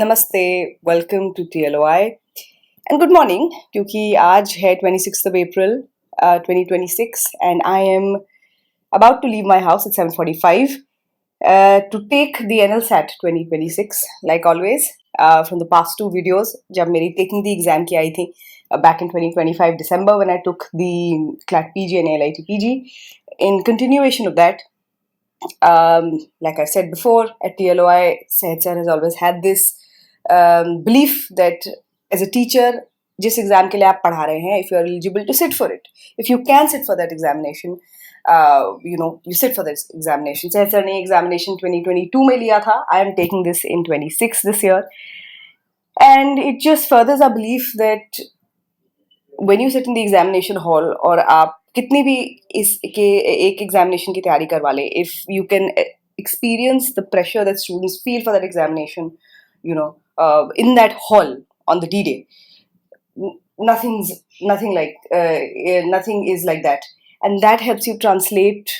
नमस्ते, welcome to TLOI and good morning क्योंकि आज है 26th of April 2026 and I am about to leave my house at 7:45 to take the NLSAT 2026 like always from the past two videos जब मेरी taking the exam की आई थी back in 2025 December when I took the CLAT PG and ALIT PG. In continuation of that, like I said before, at TLOI, Sehet sir has always had this belief that as a teacher, जिस exam के लिए आप पढ़ा रहे हैं, if you are eligible to sit for it, if you can sit for that examination, you sit for this examination. Sehet sir ने examination 2022 में लिया था. I am taking this in 26 this year, and it just furthers our belief that when you sit in the examination hall और आप कितनी भी इस के एक एग्जामिनेशन की तैयारी करवा लें, if you can experience the pressure that students feel for that examination, in that hall on the D-Day, nothing is like that, and that helps you translate.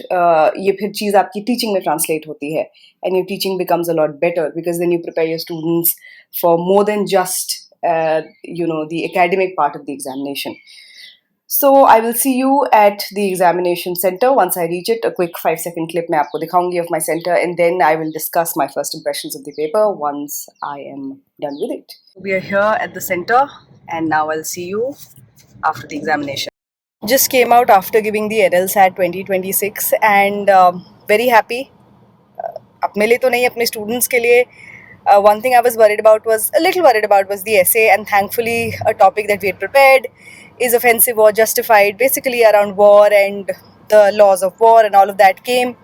ये फिर चीज़ आपकी teaching में translate होती है, and your teaching becomes a lot better because then you prepare your students for more than just the academic part of the examination. So I will see you at the examination center once I reach it. A quick 5-second clip मैं आपको दिखाऊंगी of my center, and then I will discuss my first impressions of the paper once I am done with it. We are here at the center, and now I'll see you after the examination. Just came out after giving the NLSAT 2026 and very happy. अपने लिए तो नहीं, अपने students के लिए. One thing I was a little worried about was the essay, and thankfully a topic that we had prepared is offensive or justified, basically around war and the laws of war and all of that came.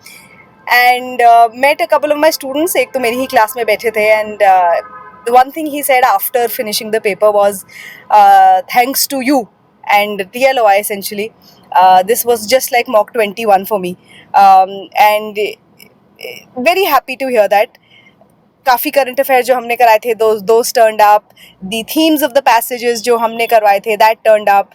And met a couple of my students, एक तो मेरी ही class में बैठे थे, and the one thing he said after finishing the paper was thanks to you and TLOI essentially. This was just like mock 21 for me, and very happy to hear that. काफ़ी current affair जो हमने कराए थे those turned up. The themes of the passages जो हमने करवाए थे that turned up.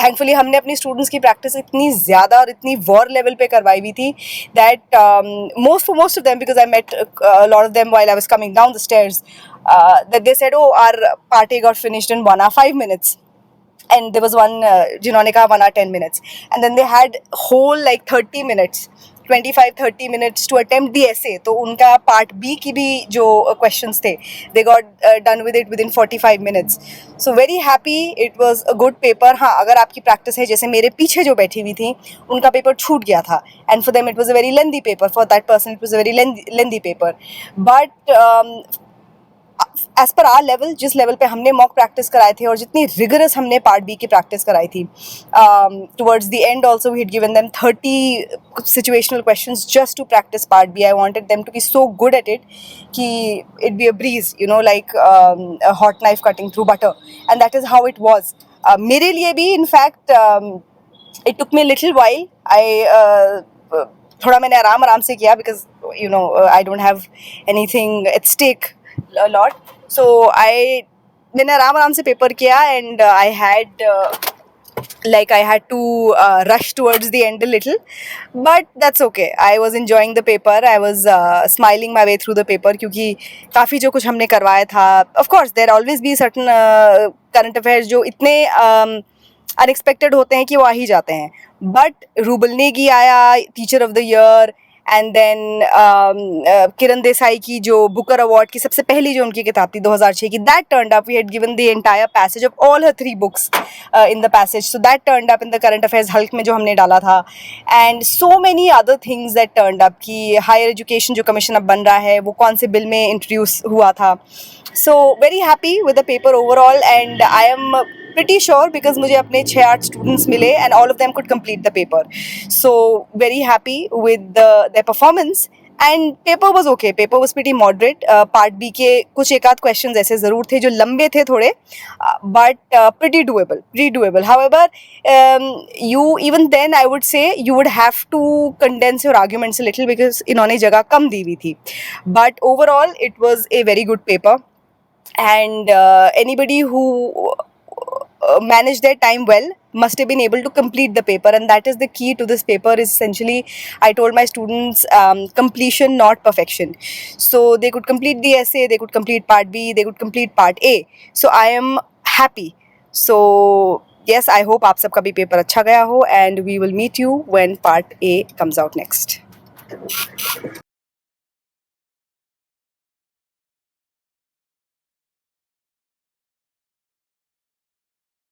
Thankfully हमने अपनी स्टूडेंट्स की प्रैक्टिस इतनी ज़्यादा और इतनी वॉर लेवल पे करवाई हुई थी that most of them, because I met a lot of them while I was coming down the stairs, that they said, oh, our party got finished in 1 hour 5 minutes. And there was one जिन्होंने कहा 1 hour 10 minutes, and then they had whole like 30 minutes, 25-30 minutes to attempt the essay. तो उनका part B की भी जो questions थे, they got done with it within 45 minutes. So very happy. It was a good paper. हाँ, अगर आपकी practice है, जैसे मेरे पीछे जो बैठी हुई थी उनका paper छूट गया था, and for them it was a very lengthy paper. For that person it was a very lengthy paper. But as per our level, जिस लेवल पे हमने मॉक प्रैक्टिस कराए थे और जितनी रिगरस हमने पार्ट बी की प्रैक्टिस कराई थी, towards the end also we had given them 30 situational questions just to practice part B. I wanted them to be so good at it कि it be a breeze, like hot knife cutting through butter, and that is how it was. मेरे लिए भी in fact it took me little while. थोड़ा मैंने आराम से किया because I don't have anything at stake a lot, so मैंने आराम से पेपर किया, and I had to rush towards the end a little, but that's okay. I was enjoying the paper. I was smiling my way through the paper क्योंकि काफ़ी जो कुछ हमने करवाया था. Of course there always be certain current affairs जो इतने unexpected होते हैं कि वो आ ही जाते हैं. But रूबल नेगी आया, teacher of the year, and then Kiran Desai की जो बुकर अवार्ड की सबसे पहली जो उनकी किताब थी 2006 की, that turned up. We had given the entire passage of all her 3 books in the passage, so that turned up in the current affairs हल्क में जो हमने डाला था. And so many other things that turned up कि higher education जो commission अब बन रहा है वो कौन से बिल में इंट्रोड्यूस हुआ था. So very happy with the paper overall, and I am pretty sure because मुझे अपने 6-8 students मिले and all of them could complete the paper. So very happy with their performance, and paper was okay. Paper was pretty moderate. Part B के कुछ एक आध questions ऐसे ज़रूर थे जो लंबे थे थोड़े, but pretty doable. However, you even then I would say you would have to condense your arguments a little because इन्होंने जगह कम दी हुई थी. But overall it was a very good paper, and anybody who managed their time well must have been able to complete the paper, and that is the key to this paper. Is essentially, I told my students, completion, not perfection. So they could complete the essay, they could complete part B, they could complete part A. So I am happy. So yes, I hope आप सबका भी paper अच्छा गया हो, and we will meet you when part A comes out next.